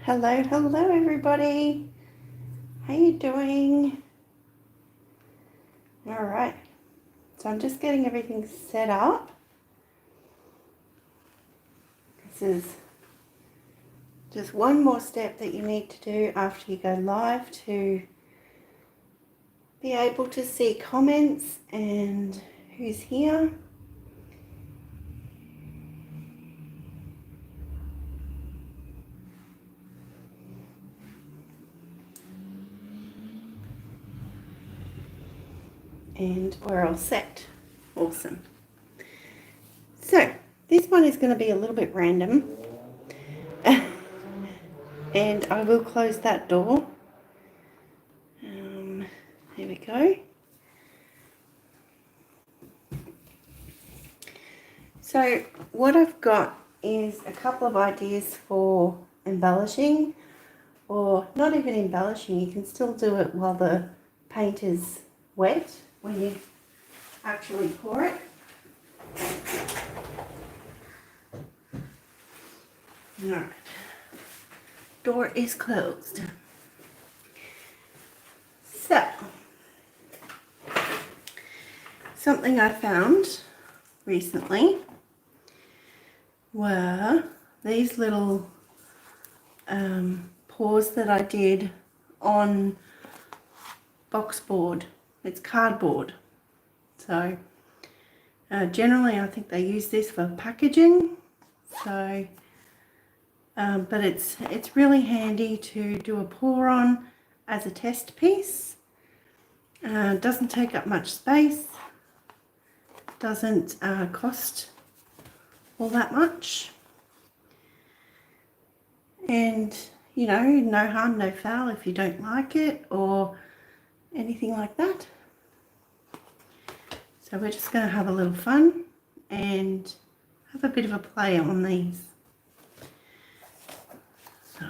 Hello everybody. How you doing? All right. So I'm just getting everything set up. This is just one more step that you need to do after you go live to be able to see comments and who's here. And we're all set. Awesome. So this one is going to be a little bit random. And I will close that door. There we go. So what I've got is a couple of ideas for embellishing, or not even embellishing. You can still do it while the paint is wet when you actually pour it. Alright, door is closed. So, something I found recently were these little pours that I did on box board. It's cardboard. So generally I think they use this for packaging. So but it's really handy to do a pour on as a test piece. Doesn't take up much space, doesn't cost all that much, and you know, no harm no foul if you don't like it or anything like that. So we're just going to have a little fun and have a bit of a play on these. So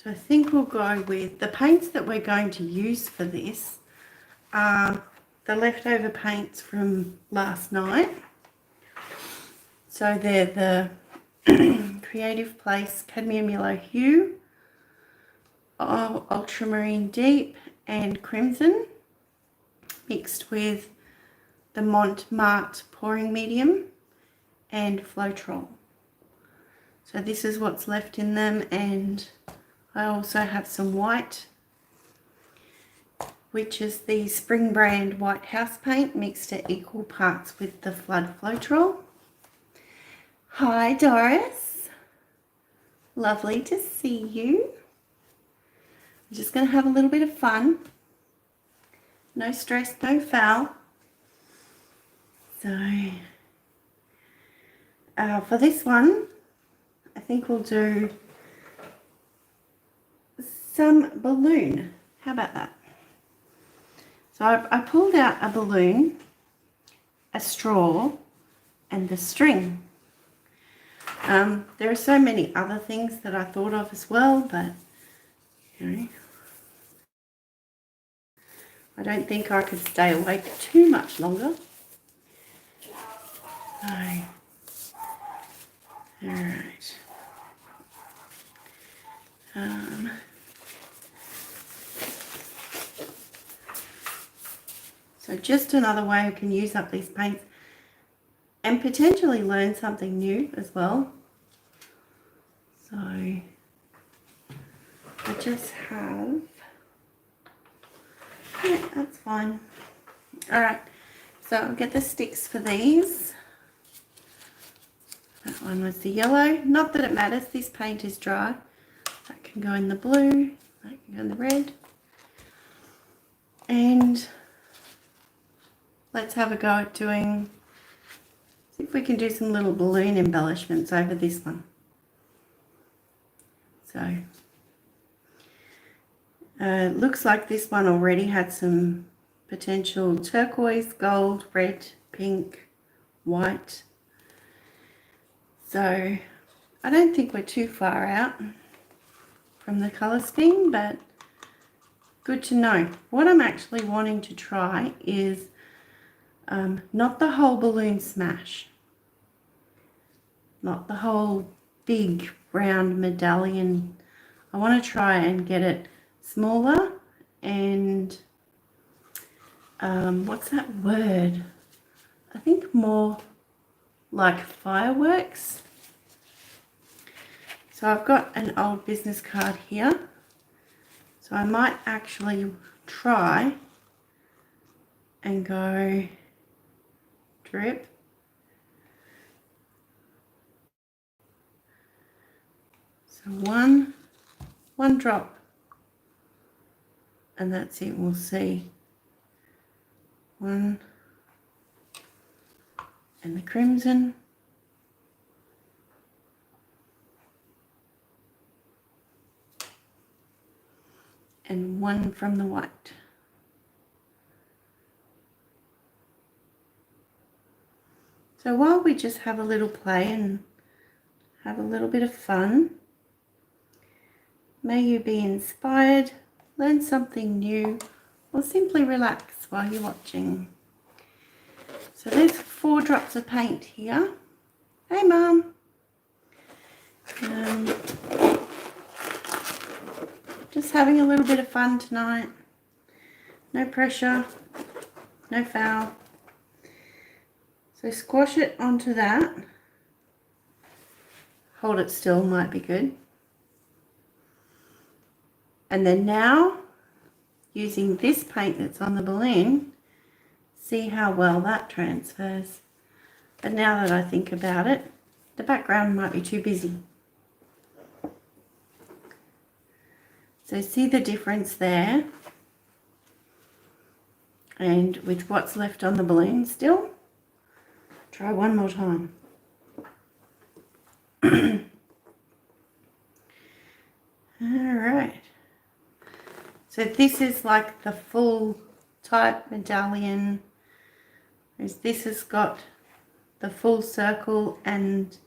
I think we'll go with the paints that we're going to use for this are the leftover paints from last night. So they're the Creative Place Cadmium Yellow Hue, Ultramarine Deep and Crimson, mixed with the Montmartre Pouring Medium and Floetrol. So this is what's left in them, and I also have some white, which is the Spring brand white house paint mixed at equal parts with the Flood Floetrol. Hi Doris, lovely to see you. I'm just going to have a little bit of fun. No stress, no foul. So for this one, I think we'll do some balloon. How about that? So I pulled out a balloon, a straw, and the string. There are so many other things that I thought of as well, but you know, I don't think I could stay awake too much longer. All right. So just another way I can use up these paints and potentially learn something new as well. So I just have, yeah, that's fine. All right, so I'll get the sticks for these. That one was the yellow. Not that it matters, this paint is dry. That can go in the blue, that can go in the red. And let's have a go at doing, see if we can do some little balloon embellishments over this one. So looks like this one already had some potential turquoise, gold, red, pink, white. So I don't think we're too far out from the colour scheme, but good to know. What I'm actually wanting to try is not the whole balloon smash, not the whole big round medallion. I want to try and get it smaller and what's that word? I think more like fireworks. So I've got an old business card here. So I might actually try and go drip. So one drop, and that's it. We'll see. One, and the crimson. And one from the white. So while we just have a little play and have a little bit of fun, may you be inspired, learn something new, or simply relax while you're watching. So there's 4 drops of paint here. Hey Mum. Just having a little bit of fun tonight. No pressure, no foul. So squash it onto that. Hold it still might be good. And then now, using this paint that's on the balloon, see how well that transfers. But now that I think about it, the background might be too busy. So see the difference there? And with what's left on the balloon still, try one more time. Alright. So this is like the full type medallion. Whereas this has got the full circle and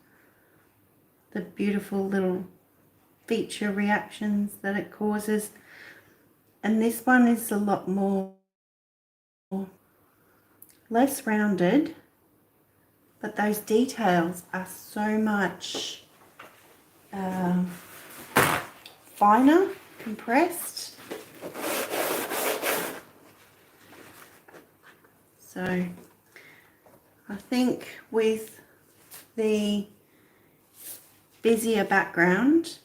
the beautiful little feature reactions that it causes. And this one is a lot more less rounded, but those details are so much finer, compressed. So I think with the busier background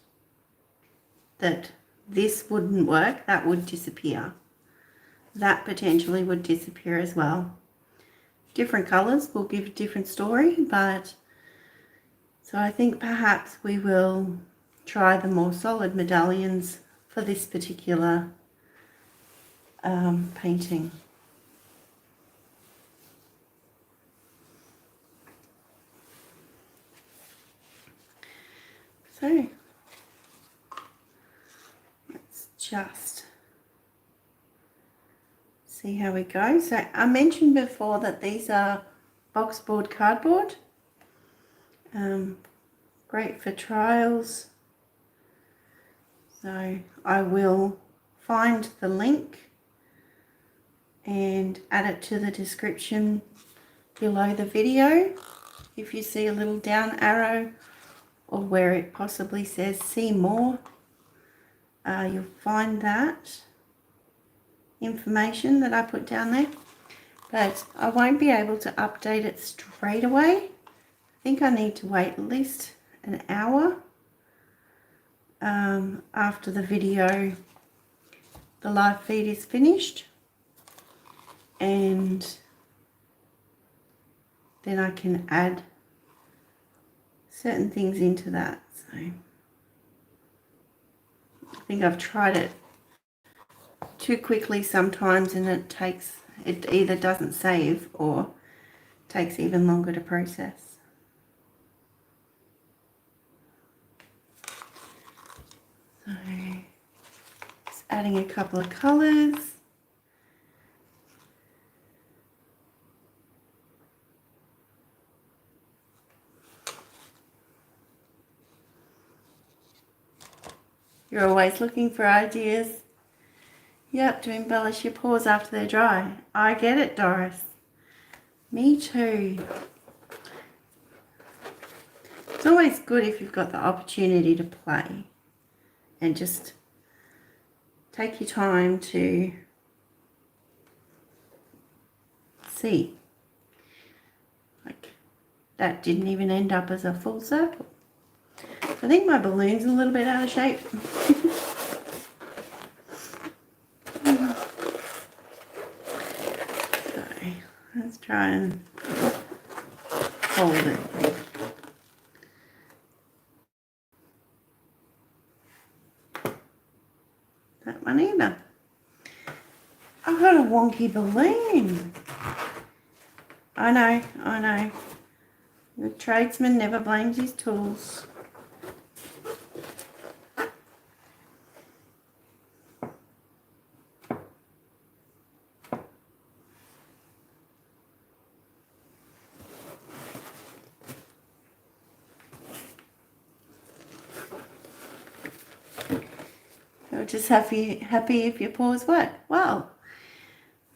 that this wouldn't work, that would disappear. That potentially would disappear as well. Different colours will give a different story, but so I think perhaps we will try the more solid medallions for this particular painting. So let's just see how we go. So I mentioned before that these are boxboard cardboard. Great for trials. So I will find the link and add it to the description below the video. If you see a little down arrow or where it possibly says see more, you'll find that information that I put down there. But I won't be able to update it straight away. I think I need to wait at least an hour after the video, the live feed is finished, and then I can add certain things into that. So I think I've tried it too quickly sometimes, and it either doesn't save or takes even longer to process. So just adding a couple of colours. You're always looking for ideas. Yep, to embellish your paws after they're dry. I get it, Doris. Me too. It's always good if you've got the opportunity to play and just take your time to see. Like, that didn't even end up as a full circle. I think my balloon's a little bit out of shape. So let's try and hold it. That one either. I've got a wonky balloon. I know. The tradesman never blames his tools. You're just happy if your paws work. Well,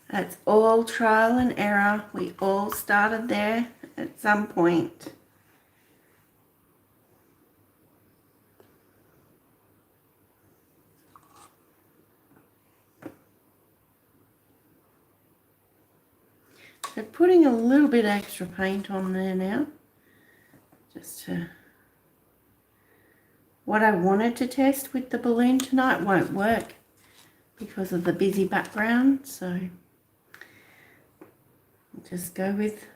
that's all trial and error. We all started there at some point. So putting a little bit extra paint on there now, just to... What I wanted to test with the balloon tonight won't work because of the busy background, so I'll just go with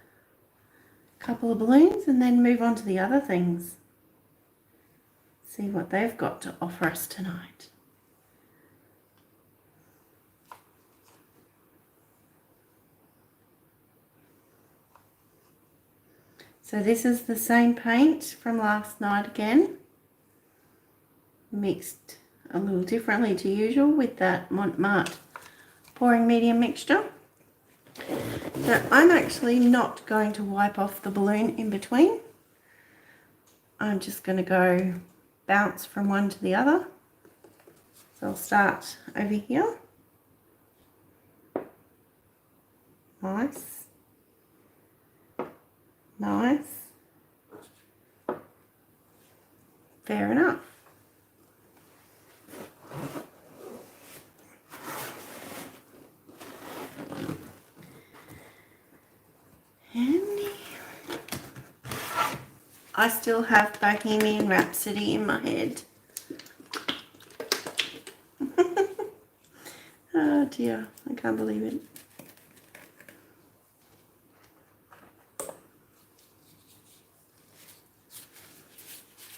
a couple of balloons and then move on to the other things. See what they've got to offer us tonight. So this is the same paint from last night again, mixed a little differently to usual with that Montmartre pouring medium mixture. So I'm actually not going to wipe off the balloon in between. I'm just going to go bounce from one to the other. So I'll start over here. Nice. Nice. Fair enough. I still have Bohemian Rhapsody in my head. Oh dear, I can't believe it.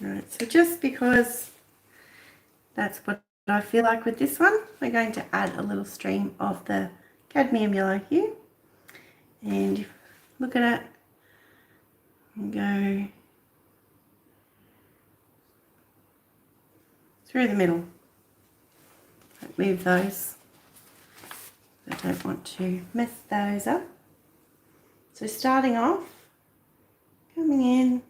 Alright, so just because that's what I feel like with this one, we're going to add a little stream of the cadmium yellow here. And look at it and go through the middle. Don't move those. I don't want to mess those up. So starting off, coming in,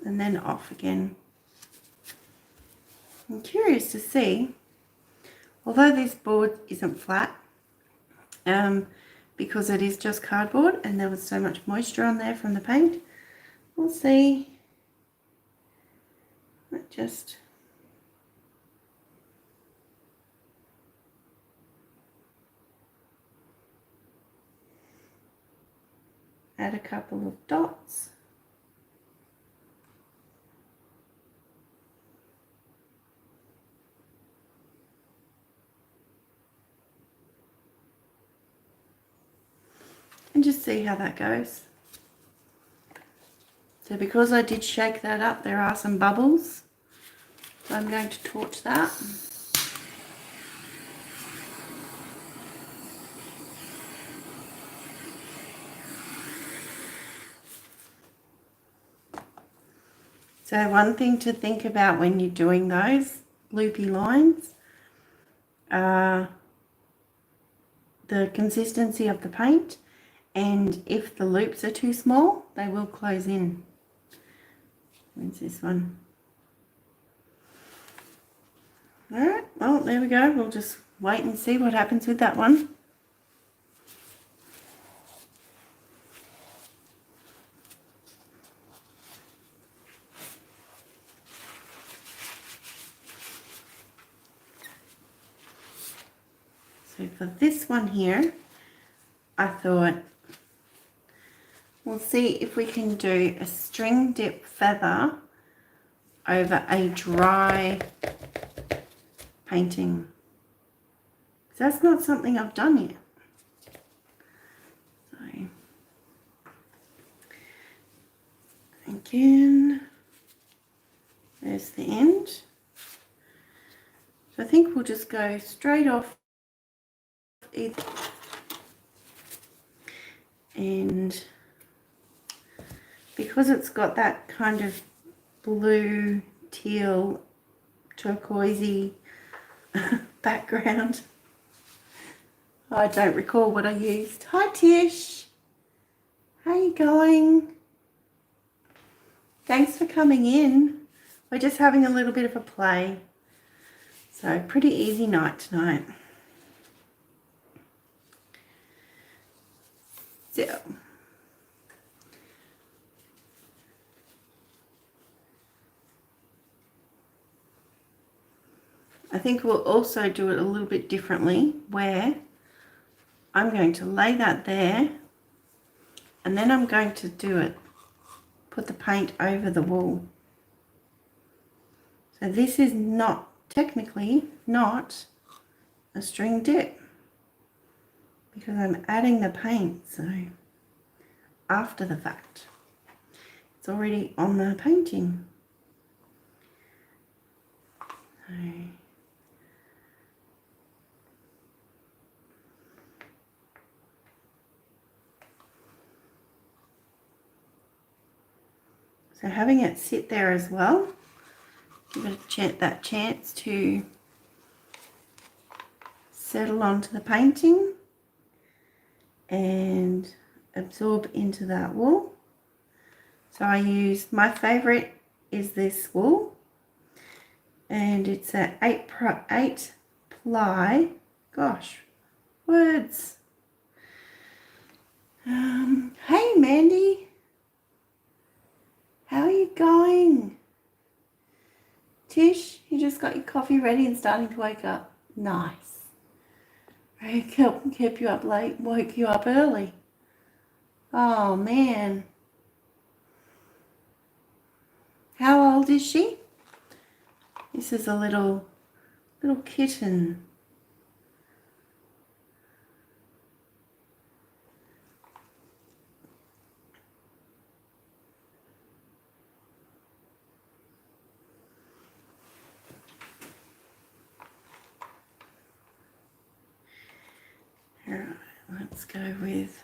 and then off again. I'm curious to see, although this board isn't flat, because it is just cardboard and there was so much moisture on there from the paint, we'll see. Just add a couple of dots. And just see how that goes. So because I did shake that up, there are some bubbles. So I'm going to torch that. So one thing to think about when you're doing those loopy lines, the consistency of the paint, and if the loops are too small, they will close in. When's this one? Alright, well, there we go. We'll just wait and see what happens with that one. So for this one here, I thought we'll see if we can do a string dip feather over a dry painting. That's not something I've done yet. So again, there's the end. So I think we'll just go straight off either. And because it's got that kind of blue, teal, turquoisey background, I don't recall what I used. Hi Tish, how you going? Thanks for coming in. We're just having a little bit of a play. So pretty easy night tonight. So I think we'll also do it a little bit differently, where I'm going to lay that there and then I'm going to put the paint over the wool. So this is not, technically not a string dip because I'm adding the paint, so after the fact. It's already on the painting. So having it sit there as well, give it that chance to settle onto the painting and absorb into that wool. So I use, my favorite is this wool, and it's a 8 ply, gosh, words. Hey Mandy, how are you going? Tish, you just got your coffee ready and starting to wake up. Nice. I kept you up late, woke you up early. Oh man. How old is she? This is a little kitten. All right, let's go with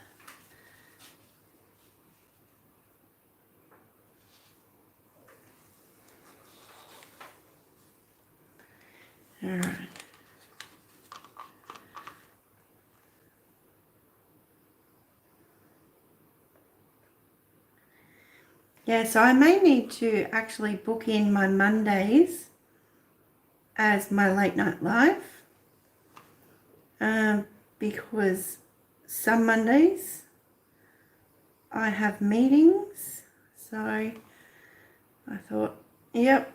all right. Yeah, so I may need to actually book in my Mondays as my late night live, because some Mondays I have meetings, so I thought, yep,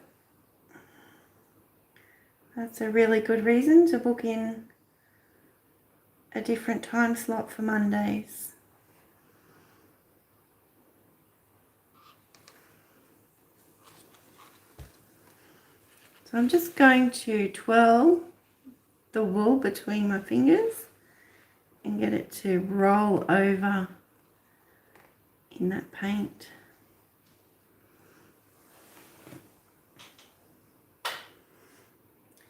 that's a really good reason to book in a different time slot for Mondays. So I'm just going to twirl the wool between my fingers and get it to roll over in that paint.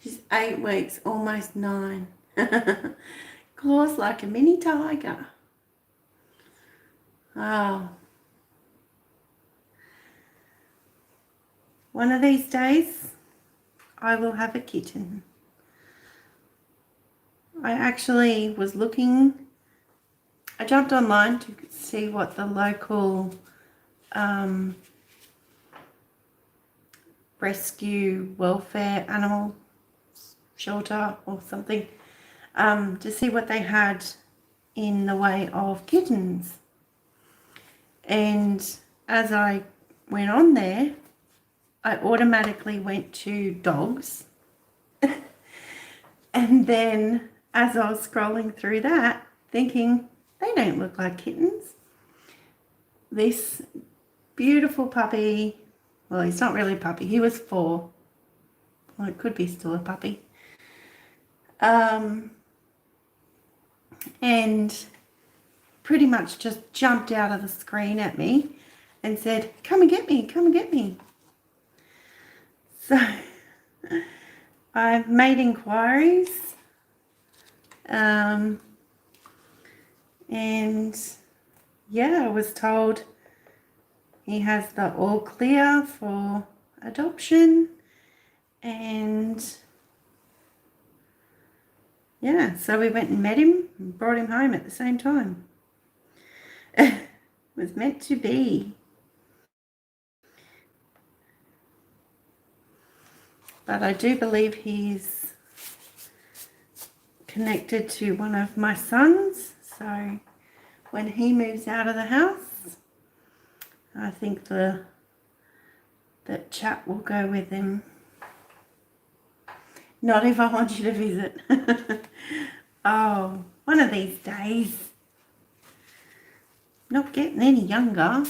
She's 8 weeks, almost 9. Claws like a mini tiger. Oh. One of these days, I will have a kitten. I actually was looking, I jumped online to see what the local rescue welfare animal shelter or something, to see what they had in the way of kittens. And as I went on there, I automatically went to dogs. And then as I was scrolling through that, thinking, they don't look like kittens. This beautiful puppy, well, he's not really a puppy, he was 4. Well, it could be still a puppy. And pretty much just jumped out of the screen at me and said, come and get me, come and get me. So I've made inquiries, and yeah, I was told he has the all clear for adoption, and yeah, so we went and met him and brought him home at the same time. It was meant to be. But I do believe he's connected to one of my sons. So when he moves out of the house, I think that chap will go with him. Not if I want you to visit. Oh, one of these days. Not getting any younger.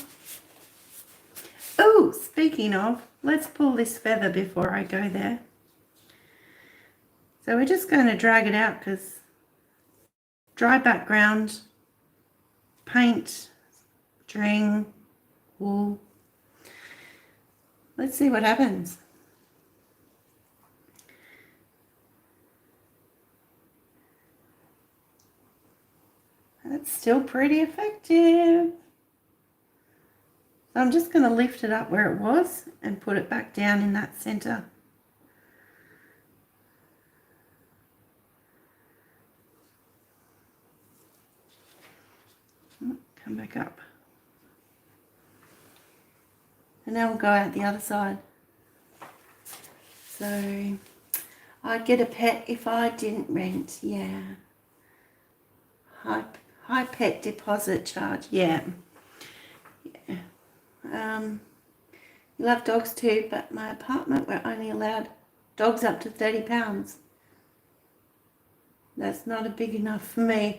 Oh, speaking of, let's pull this feather before I go there. So we're just going to drag it out because dry background, paint, string, wool. Let's see what happens. That's still pretty effective. So I'm just going to lift it up where it was and put it back down in that center. Come back up. And now we'll go out the other side. So I'd get a pet if I didn't rent, yeah. High pet deposit charge, yeah. You love dogs too, but my apartment, we're only allowed dogs up to 30 pounds. That's not a big enough for me.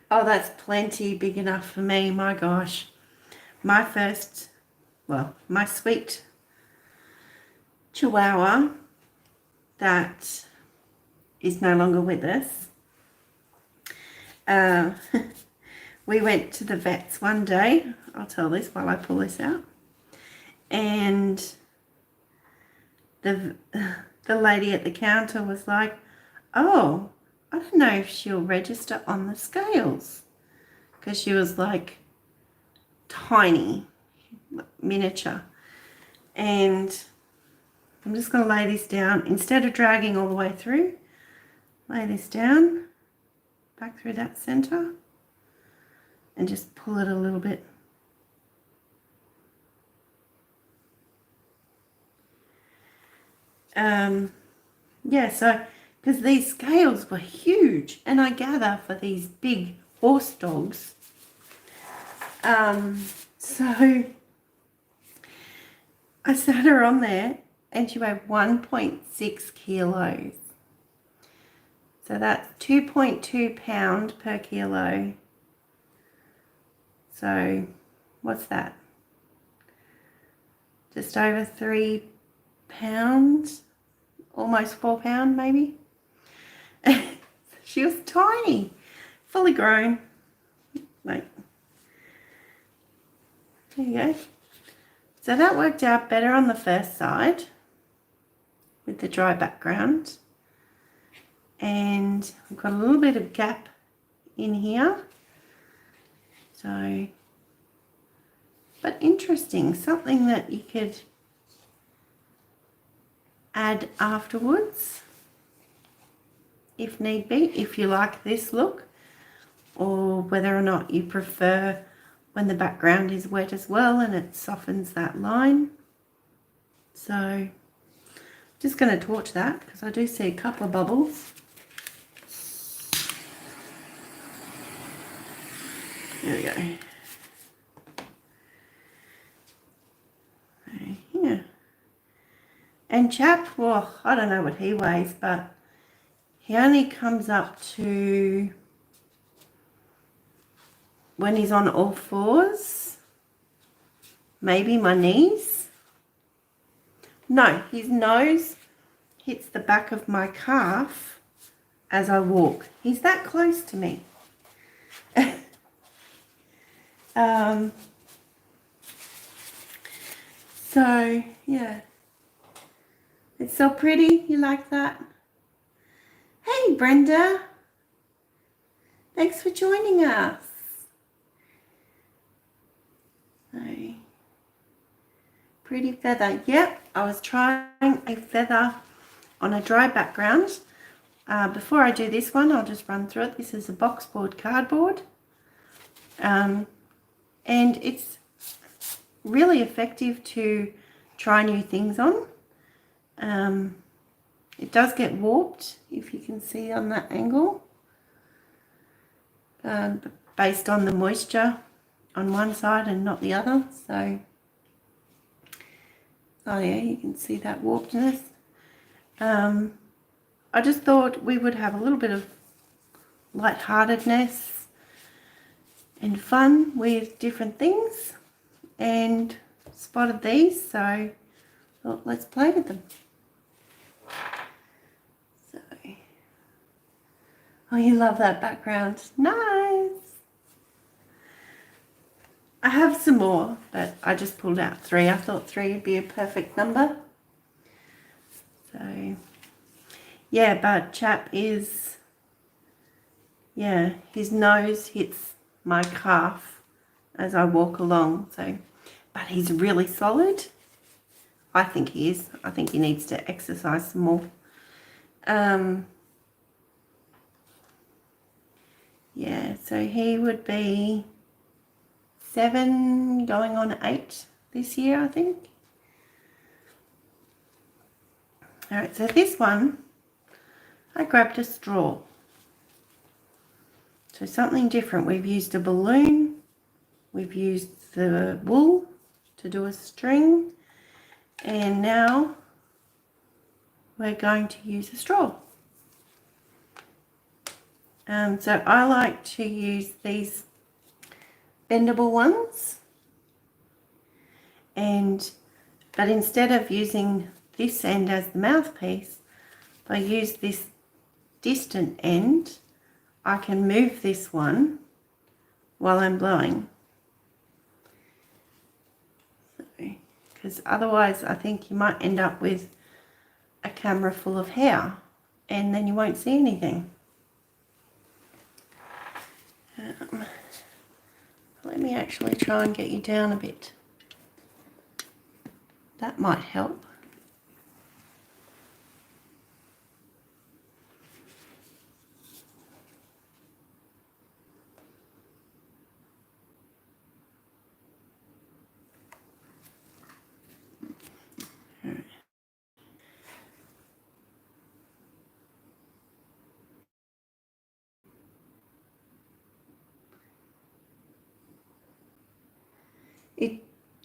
Oh, that's plenty big enough for me, my gosh. My sweet Chihuahua that is no longer with us. We went to the vets one day. I'll tell this while I pull this out. And the lady at the counter was like, oh, I don't know if she'll register on the scales. Because she was like tiny, miniature. And I'm just going to lay this down. Instead of dragging all the way through, lay this down, back through that center, and just pull it a little bit. Yeah, so because these scales were huge, and I gather for these big horse dogs, so I sat her on there and she weighed 1.6 kilos. So that's 2.2 pounds per kilo. So what's that? Just over 3 pounds, almost 4 pounds maybe. She was tiny, fully grown. Like, there you go. So that worked out better on the first side with the dry background. And I've got a little bit of gap in here. So, but interesting, something that you could add afterwards if need be, if you like this look, or whether or not you prefer when the background is wet as well and it softens that line. So just going to torch that because I do see a couple of bubbles. There we go. Right here. And Chap, well, I don't know what he weighs, but he only comes up to, when he's on all fours, maybe my knees. No, his nose hits the back of my calf as I walk. He's that close to me. So, yeah. It's so pretty. You like that? Hey, Brenda. Thanks for joining us. So, pretty feather. Yep, I was trying a feather on a dry background. Before I do this one, I'll just run through it. This is a boxboard cardboard. And it's really effective to try new things on. It does get warped, if you can see on that angle, based on the moisture on one side and not the other. So, oh yeah, you can see that warpedness. I just thought we would have a little bit of lightheartedness and fun with different things, and spotted these, so thought let's play with them. So, oh, you love that background. Nice. I have some more, but I just pulled out 3. I thought 3 would be a perfect number. So, yeah, but Chap is, yeah, his nose hits my calf as I walk along. So, but he's really solid. I think he is. I think he needs to exercise some more. Yeah, so he would be 7 going on 8 this year, I think. All right, so this one, I grabbed a straw. So something different. We've used a balloon. We've used the wool to do a string. And now we're going to use a straw. So I like to use these bendable ones. But instead of using this end as the mouthpiece, if I use this distant end, I can move this one while I'm blowing. Because otherwise I think you might end up with a camera full of hair and then you won't see anything. Let me actually try and get you down a bit. That might help.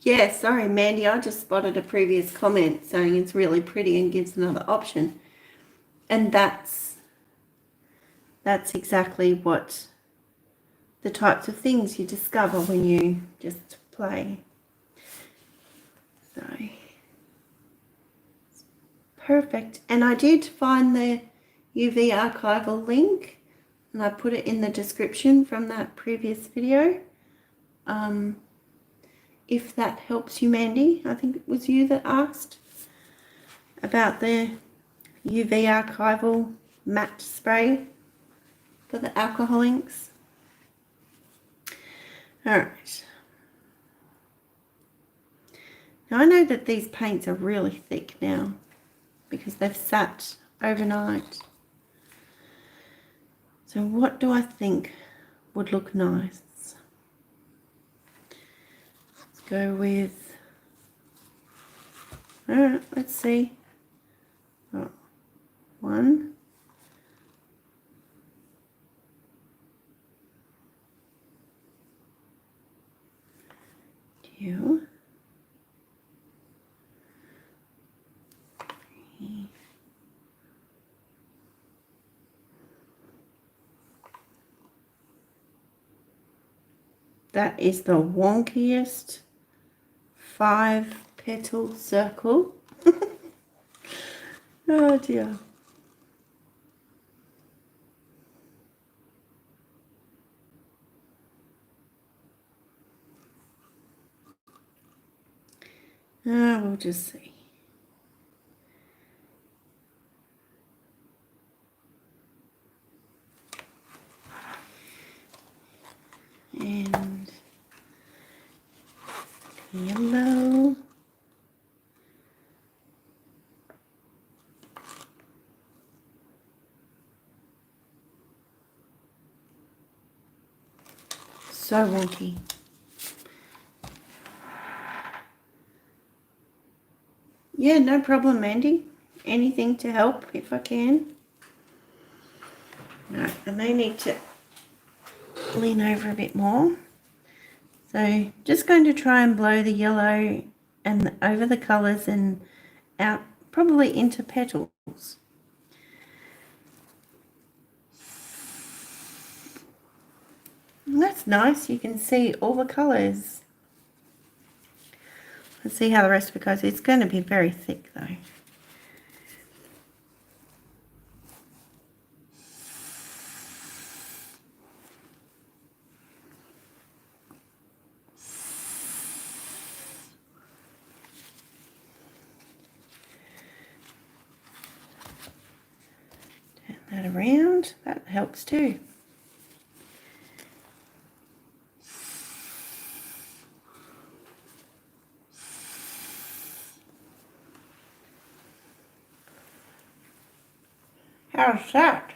Yeah, sorry, Mandy, I just spotted a previous comment saying it's really pretty and gives another option. And that's exactly what the types of things you discover when you just play. So, perfect. And I did find the UV archival link, and I put it in the description from that previous video. If that helps you, Mandy. I think it was you that asked about the UV archival matte spray for the alcohol inks. All right. Now I know that these paints are really thick now because they've sat overnight. So what do I think would look nice? Go with All right, let's see. Oh, 1, 2, 3. That is the wonkiest 5-petal circle. Oh dear. We'll just see. And yellow. So wonky. Yeah, no problem, Mandy. Anything to help if I can. Right, I may need to lean over a bit more. So just going to try and blow the yellow and over the colours and out probably into petals. And that's nice, you can see all the colours. Let's see how the rest of it goes. It's going to be very thick though. Turn that around, that helps too. How's that?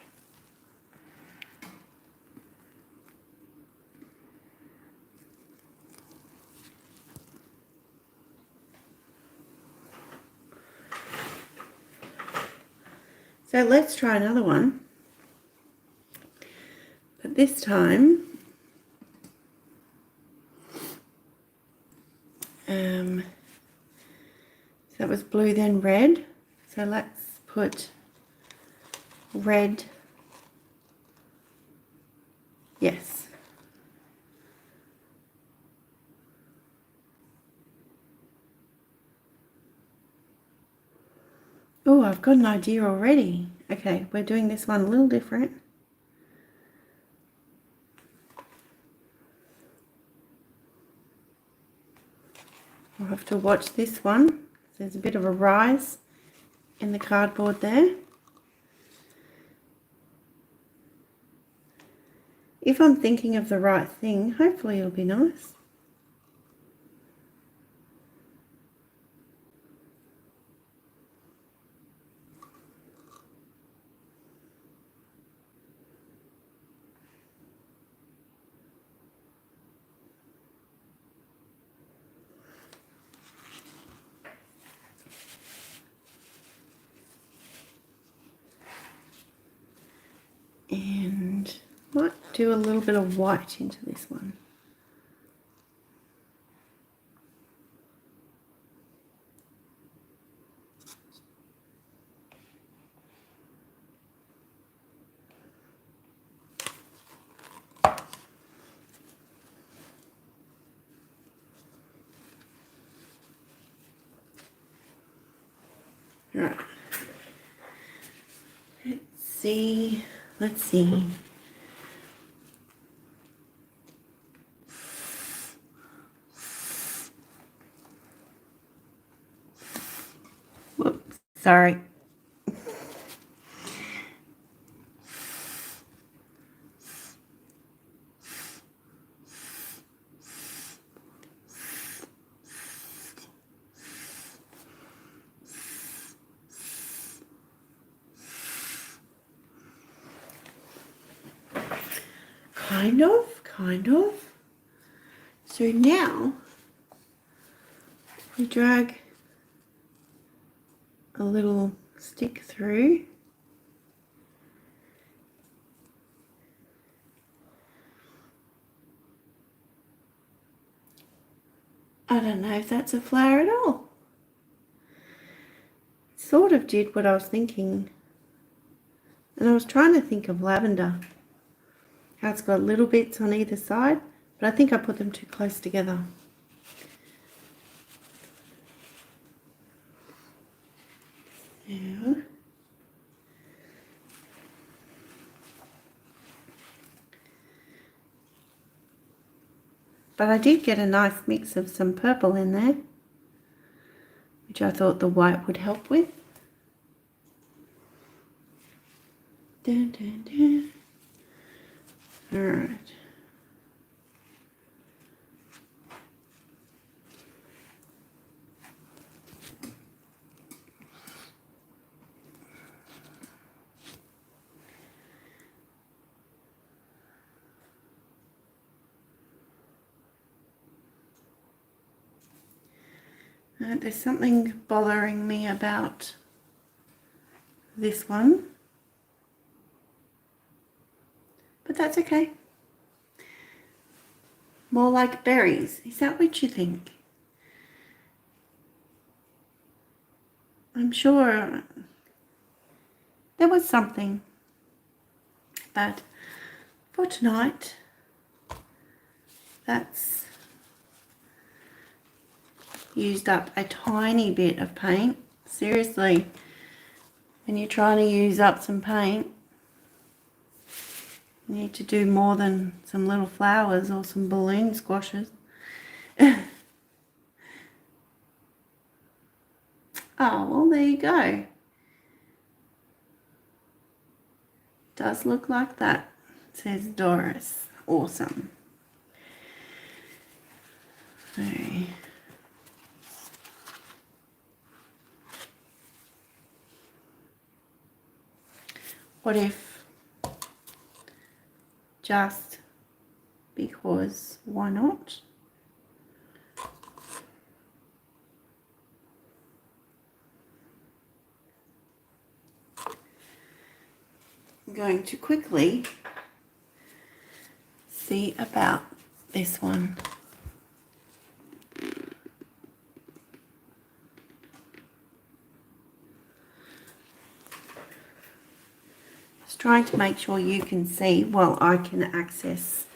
So let's try another one. But this time, so that was blue then red. So let's put red. Yes. Oh, I've got an idea already. Okay, we're doing this one a little different. We'll have to watch this one. There's a bit of a rise in the cardboard there. If I'm thinking of the right thing, hopefully it'll be nice. And might do a little bit of white into this one. Right. Let's see. Whoops, sorry. Kind of. So now we drag a little stick through. I don't know if that's a flower at all. Sort of did what I was thinking. And I was trying to think of lavender. How it's got little bits on either side, but I think I put them too close together. Yeah. But I did get a nice mix of some purple in there, which I thought the white would help with. Dun, dun, dun. All right. There's something bothering me about this one, but that's okay. More like berries. Is that what you think? I'm sure there was something, but for tonight, that's used up a tiny bit of paint. Seriously, when you're trying to use up some paint, you need to do more than some little flowers or some balloon squashes. Oh, well, there you go. Does look like that, says Doris. Awesome. Okay. What if, just because, why not? I'm going to quickly see about this one. Just trying to make sure you can see while I can access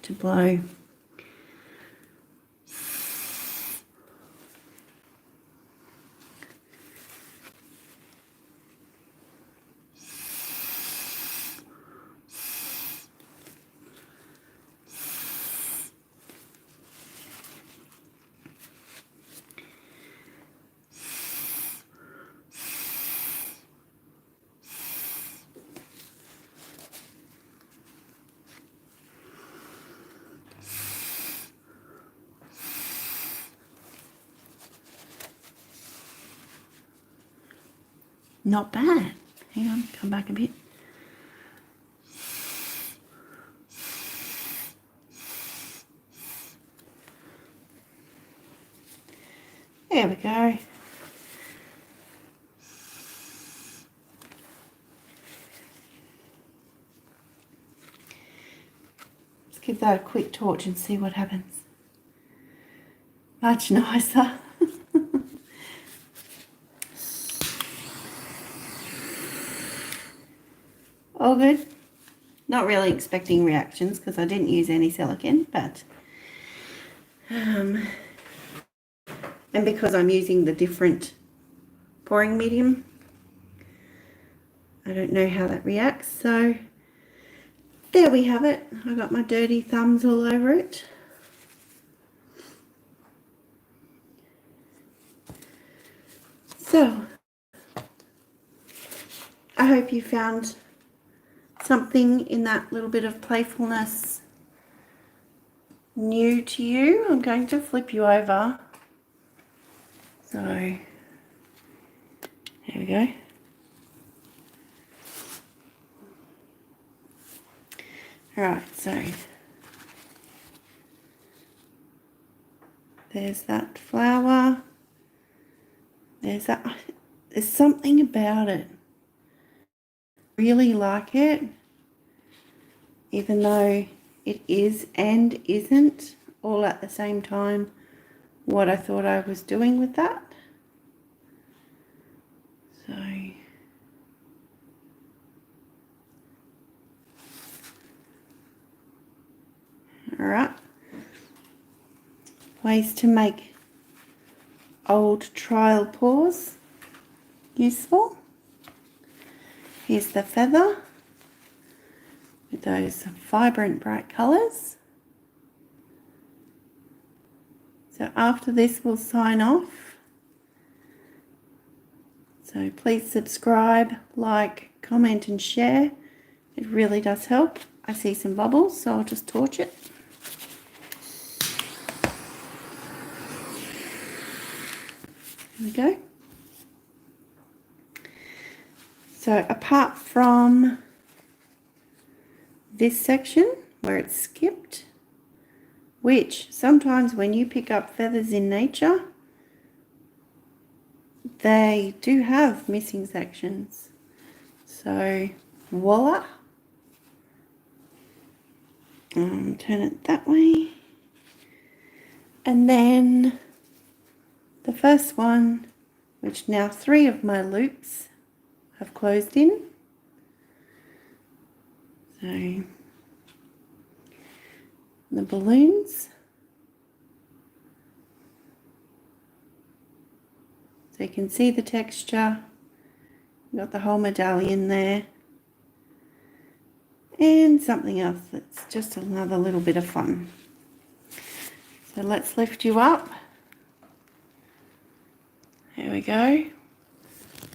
to blow. Not bad. Hang on, come back a bit. There we go. Let's give that a quick torch and see what happens. Much nicer. All good. Not really expecting reactions because I didn't use any silicone, but and because I'm using the different pouring medium, I don't know how that reacts. So there we have it. I got my dirty thumbs all over it. So I hope you found something in that little bit of playfulness new to you. I'm going to flip you over. So there we go. Alright, so there's that flower. There's There's something about it. I really like it, even though it is and isn't all at the same time what I thought I was doing with that. So all right, ways to make old trial paws useful. Here's the feather with those vibrant bright colours. So after this we'll sign off. So please subscribe, like, comment and share. It really does help. I see some bubbles, so I'll just torch it. There we go. So apart from this section where it's skipped, which sometimes when you pick up feathers in nature, they do have missing sections. So voila. Turn it that way. And then the first one, which now 3 of my loops have closed in. So the balloons. So you can see the texture. You've got the whole medallion there. And something else that's just another little bit of fun. So let's lift you up. Here we go.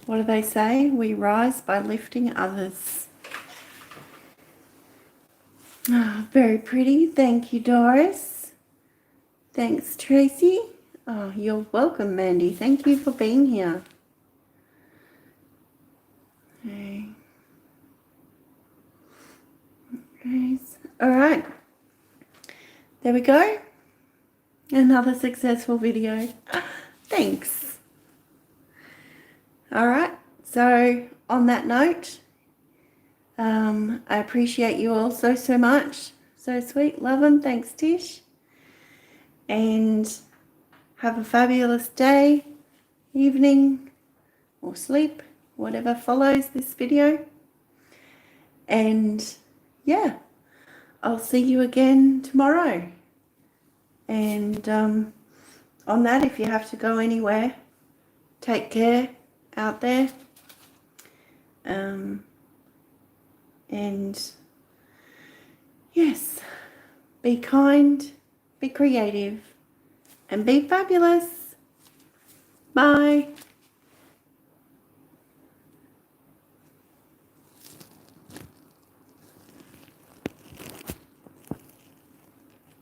What do they say? We rise by lifting others. Oh, very pretty. Thank you, Doris. Thanks, Tracy. Oh, you're welcome, Mandy. Thank you for being here. Okay. All right. There we go. Another successful video. Thanks. All right. So on that note, I appreciate you all so much. So sweet. Love them. Thanks, Tish. And have a fabulous day, evening, or sleep, whatever follows this video. And yeah, I'll see you again tomorrow. And on that, if you have to go anywhere, take care out there. And yes, be kind, be creative, and be fabulous. Bye.